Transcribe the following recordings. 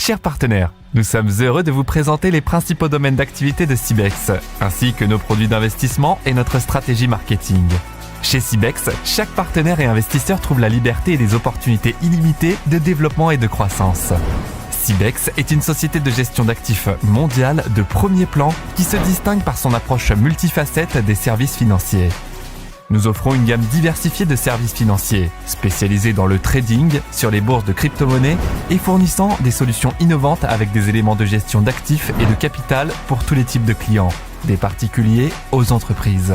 Chers partenaires, nous sommes heureux de vous présenter les principaux domaines d'activité de Cibex, ainsi que nos produits d'investissement et notre stratégie marketing. Chez Cibex, chaque partenaire et investisseur trouve la liberté et des opportunités illimitées de développement et de croissance. Cibex est une société de gestion d'actifs mondiale de premier plan qui se distingue par son approche multifacette des services financiers. Nous offrons une gamme diversifiée de services financiers, spécialisés dans le trading, sur les bourses de crypto-monnaies et fournissant des solutions innovantes avec des éléments de gestion d'actifs et de capital pour tous les types de clients, des particuliers aux entreprises.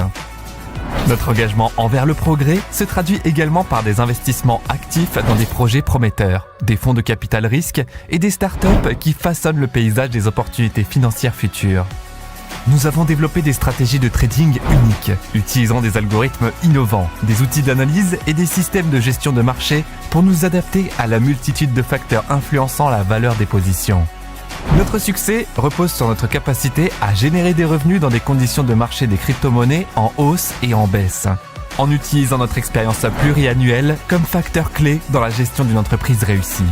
Notre engagement envers le progrès se traduit également par des investissements actifs dans des projets prometteurs, des fonds de capital risque et des startups qui façonnent le paysage des opportunités financières futures. Nous avons développé des stratégies de trading uniques, utilisant des algorithmes innovants, des outils d'analyse et des systèmes de gestion de marché pour nous adapter à la multitude de facteurs influençant la valeur des positions. Notre succès repose sur notre capacité à générer des revenus dans des conditions de marché des crypto-monnaies en hausse et en baisse, en utilisant notre expérience pluriannuelle comme facteur clé dans la gestion d'une entreprise réussie.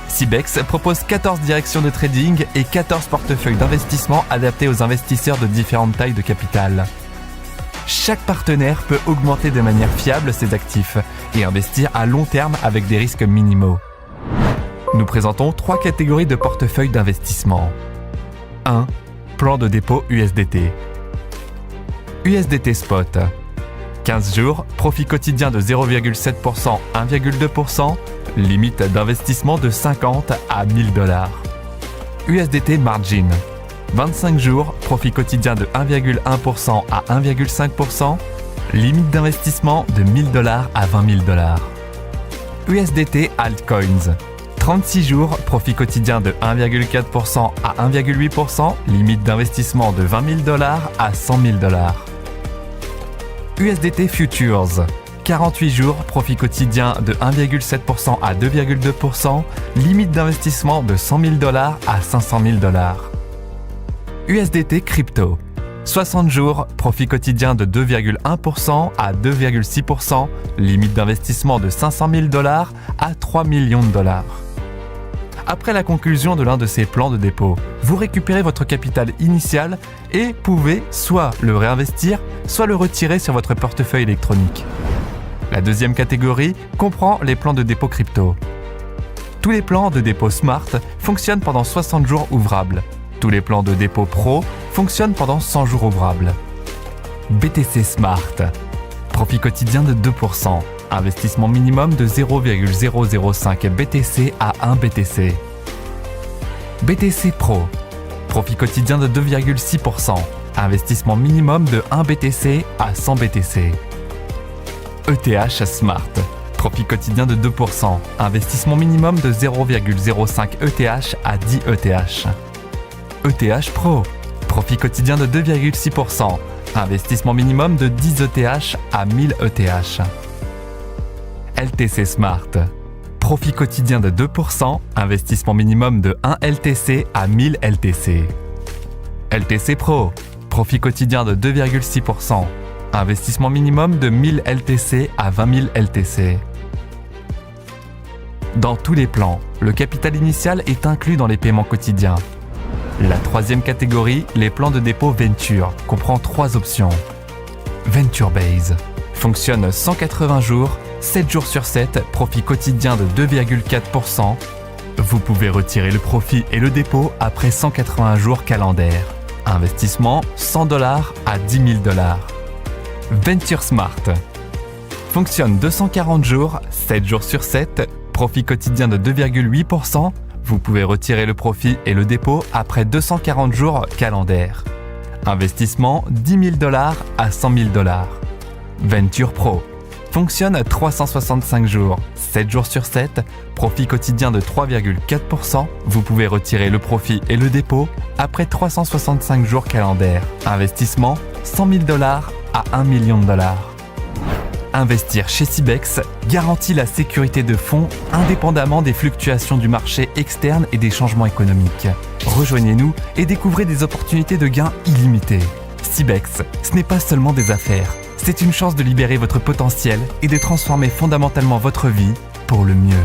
Cibex propose 14 directions de trading et 14 portefeuilles d'investissement adaptés aux investisseurs de différentes tailles de capital. Chaque partenaire peut augmenter de manière fiable ses actifs et investir à long terme avec des risques minimaux. Nous présentons 3 catégories de portefeuilles d'investissement. 1. Plan de dépôt USDT. USDT Spot. 15 jours, profit quotidien de 0,7%, 1,2%, limite d'investissement de 50 à 1000 $. USDT Margin. 25 jours, profit quotidien de 1,1% à 1,5%, limite d'investissement de 1000 $ à 20 000 $. USDT Altcoins. 36 jours, profit quotidien de 1,4% à 1,8%, limite d'investissement de 20 000 $ à 100 000 $. USDT Futures. 48 jours, profit quotidien de 1,7% à 2,2%, limite d'investissement de 100 000 $ à 500 000 $. USDT Crypto. 60 jours, profit quotidien de 2,1% à 2,6%, limite d'investissement de 500 000 $ à 3 millions de $. Après la conclusion de l'un de ces plans de dépôt, vous récupérez votre capital initial et pouvez soit le réinvestir, soit le retirer sur votre portefeuille électronique. La deuxième catégorie comprend les plans de dépôt crypto. Tous les plans de dépôt Smart fonctionnent pendant 60 jours ouvrables. Tous les plans de dépôt Pro fonctionnent pendant 100 jours ouvrables. BTC Smart. Profit quotidien de 2%. Investissement minimum de 0,005 BTC à 1 BTC. BTC Pro. Profit quotidien de 2,6%. Investissement minimum de 1 BTC à 100 BTC. ETH Smart. Profit quotidien de 2%. Investissement minimum de 0,05 ETH à 10 ETH. ETH Pro. Profit quotidien de 2,6%. Investissement minimum de 10 ETH à 1000 ETH. LTC Smart. Profit quotidien de 2%. Investissement minimum de 1 LTC à 1000 LTC. LTC Pro. Profit quotidien de 2,6%. Investissement minimum de 1000 LTC à 20 000 LTC. Dans tous les plans, le capital initial est inclus dans les paiements quotidiens. La troisième catégorie, les plans de dépôt Venture, comprend 3 options. Venture Base fonctionne 180 jours, 7 jours sur 7, profit quotidien de 2,4%. Vous pouvez retirer le profit et le dépôt après 180 jours calendaires. Investissement 100 $ à 10 000 $. Venture Smart fonctionne 240 jours, 7 jours sur 7, profit quotidien de 2,8%. Vous pouvez retirer le profit et le dépôt après 240 jours calendaires. Investissement 10 000 $ à 100 000 $. Venture Pro fonctionne 365 jours, 7 jours sur 7, profit quotidien de 3,4%. Vous pouvez retirer le profit et le dépôt après 365 jours calendaires. Investissement 100 000 $ à 1 million de $. Investir chez Cibex garantit la sécurité de fonds indépendamment des fluctuations du marché externe et des changements économiques. Rejoignez-nous et découvrez des opportunités de gains illimités. Cibex, ce n'est pas seulement des affaires, c'est une chance de libérer votre potentiel et de transformer fondamentalement votre vie pour le mieux.